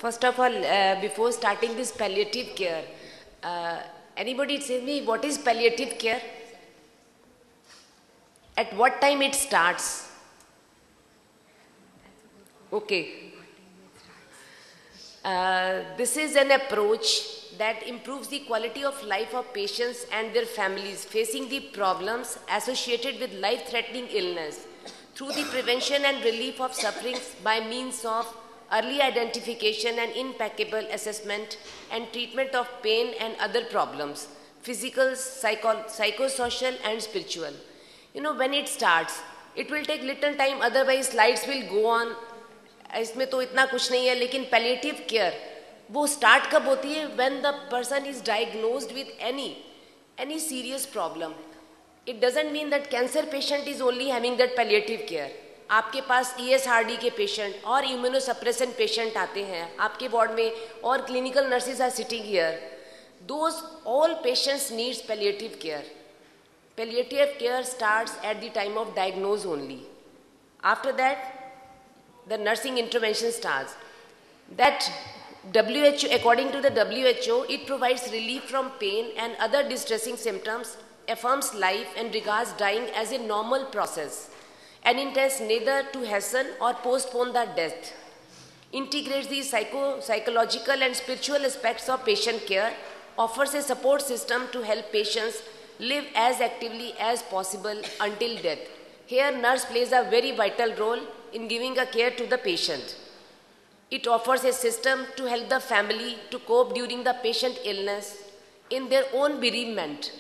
First of all, before starting this palliative care, anybody say me what is palliative care? At what time it starts? Okay. This is an approach that improves the quality of life of patients and their families facing the problems associated with life-threatening illness through the prevention and relief of sufferings by means of early identification and impeccable assessment and treatment of pain and other problems, physical, psychosocial and spiritual. You know, when it starts, it will take little time, otherwise slides will go on. इसमें तो इतना कुछ नहीं है, लेकिन palliative care वो start कब होती है? When the person is diagnosed with any serious problem. It doesn't mean that cancer patient is only having that palliative care. आपके पास ESRD के पेशेंट और इम्यूनोसप्रेशन पेशेंट आते हैं आपके वार्ड में, और clinical nurses are sitting here. Those all patients needs palliative care. Palliative care starts at the time of diagnosis only. After that, the nursing intervention starts. That WHO, according to the WHO, it provides relief from pain and other distressing symptoms, affirms life and regards dying as a normal process, and intends neither to hasten or postpone the death. Integrates the psychological and spiritual aspects of patient care, offers a support system to help patients live as actively as possible until death. Here, nurse plays a very vital role in giving a care to the patient. It offers a system to help the family to cope during the patient illness, in their own bereavement.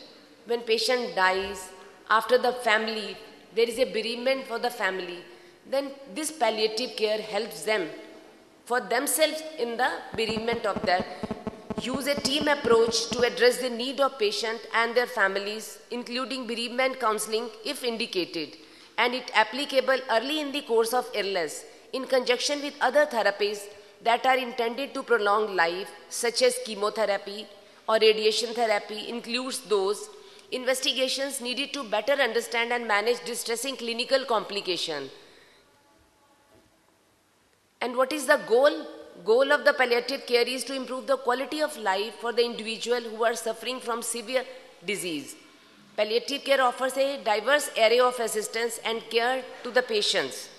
When patient dies, after the family, there is a bereavement for the family, then this palliative care helps them for themselves in the bereavement of their. Use a team approach to address the need of patient and their families, including bereavement counseling if indicated, and it applicable early in the course of illness in conjunction with other therapies that are intended to prolong life, such as chemotherapy or radiation therapy, includes those investigations needed to better understand and manage distressing clinical complication. And what is the goal? Goal of the palliative care is to improve the quality of life for the individual who are suffering from severe disease. Palliative care offers a diverse array of assistance and care to the patients.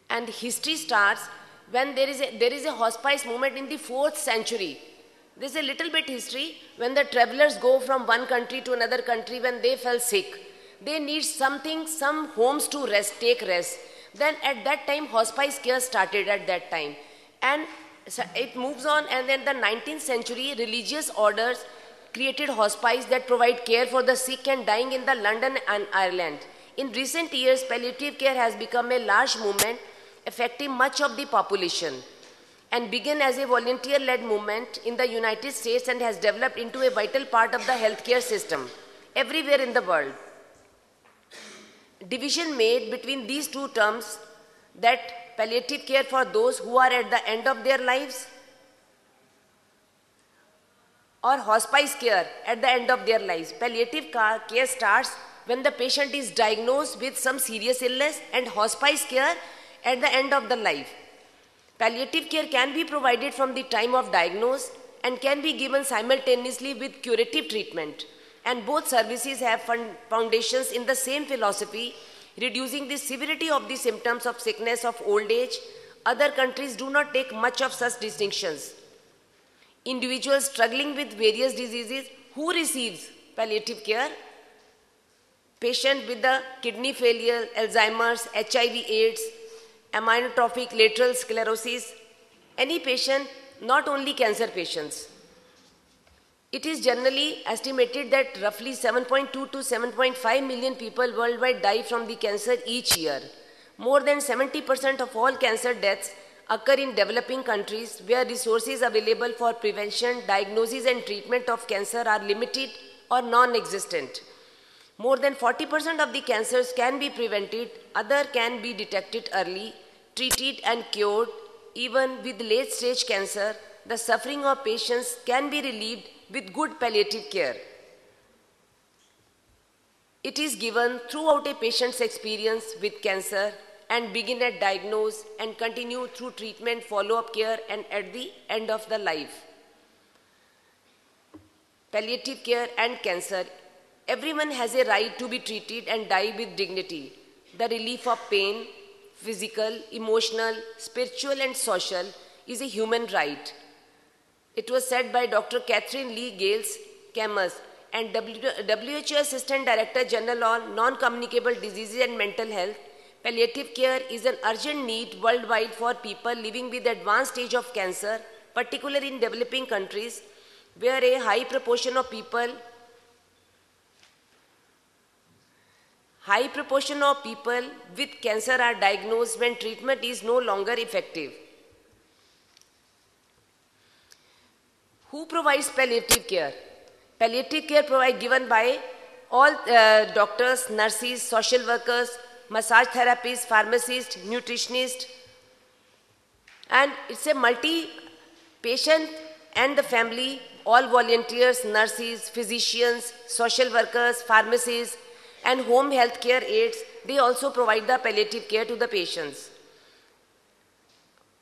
And history starts when there is a hospice movement in the 4th century. There is a little bit history when the travelers go from one country to another country when they fell sick. They need something, some homes to rest, take rest. Then at that time, hospice care started at that time. And it moves on, and then the 19th century, religious orders created hospice that provide care for the sick and dying in the London and Ireland. In recent years, palliative care has become a large movement affecting much of the population, and began as a volunteer-led movement in the United States and has developed into a vital part of the healthcare system everywhere in the world. Division made between these two terms, that palliative care for those who are at the end of their lives, or hospice care at the end of their lives. Palliative care starts when the patient is diagnosed with some serious illness, and hospice care at the end of the life. Palliative care can be provided from the time of diagnosis and can be given simultaneously with curative treatment. And both services have foundations in the same philosophy, reducing the severity of the symptoms of sickness of old age. Other countries do not take much of such distinctions. Individuals struggling with various diseases, who receives palliative care? Patient with the kidney failure, Alzheimer's, HIV/AIDS, amyotrophic lateral sclerosis, any patient, not only cancer patients. It is generally estimated that roughly 7.2 to 7.5 million people worldwide die from the cancer each year. More than 70% of all cancer deaths occur in developing countries where resources available for prevention, diagnosis and treatment of cancer are limited or non-existent. More than 40% of the cancers can be prevented, other can be detected early, treated and cured. Even with late-stage cancer, the suffering of patients can be relieved with good palliative care. It is given throughout a patient's experience with cancer and begin at diagnose and continue through treatment, follow-up care, and at the end of the life. Palliative care and cancer. Everyone has a right to be treated and die with dignity. The relief of pain, physical, emotional, spiritual, and social, is a human right. It was said by Dr. Catherine Lee Gales Camus and WHO Assistant Director General on Non-Communicable Diseases and Mental Health. Palliative care is an urgent need worldwide for people living with advanced stage of cancer, particularly in developing countries, where a high proportion of people with cancer are diagnosed when treatment is no longer effective. Who provides palliative care? Palliative care is given by all doctors, nurses, social workers, massage therapists, pharmacists, nutritionists, and it's a multi-patient and the family, all volunteers, nurses, physicians, social workers, pharmacists, and home health care aides. They also provide the palliative care to the patients.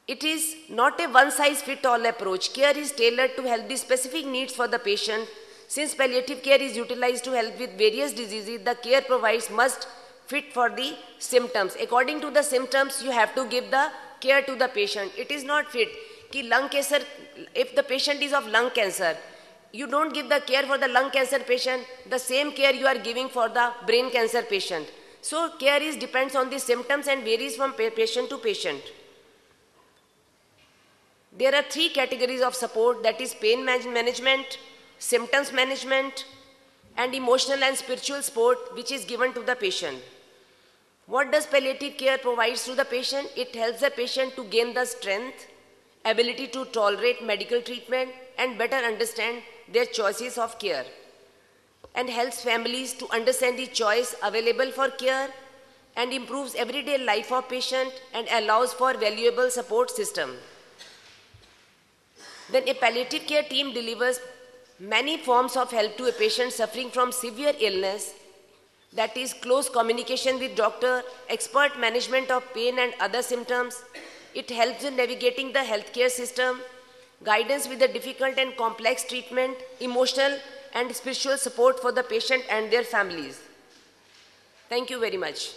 It is not a one-size-fits-all approach. Care is tailored to help the specific needs for the patient. Since palliative care is utilized to help with various diseases, the care provided must fit for the symptoms. According to the symptoms, you have to give the care to the patient. It is not fit. Lung cancer, if the patient is of lung cancer, you don't give the care for the lung cancer patient, the same care you are giving for the brain cancer patient. So care depends on the symptoms and varies from patient to patient. There are 3 categories of support, that is pain management, symptoms management, and emotional and spiritual support, which is given to the patient. What does palliative care provide to the patient? It helps the patient to gain the strength, ability to tolerate medical treatment, and better understand their choices of care, and helps families to understand the choice available for care, and improves everyday life of patient and allows for valuable support system. Then a palliative care team delivers many forms of help to a patient suffering from severe illness, that is close communication with doctor, expert management of pain and other symptoms. It helps in navigating the healthcare system, guidance with the difficult and complex treatment, emotional and spiritual support for the patient and their families. Thank you very much.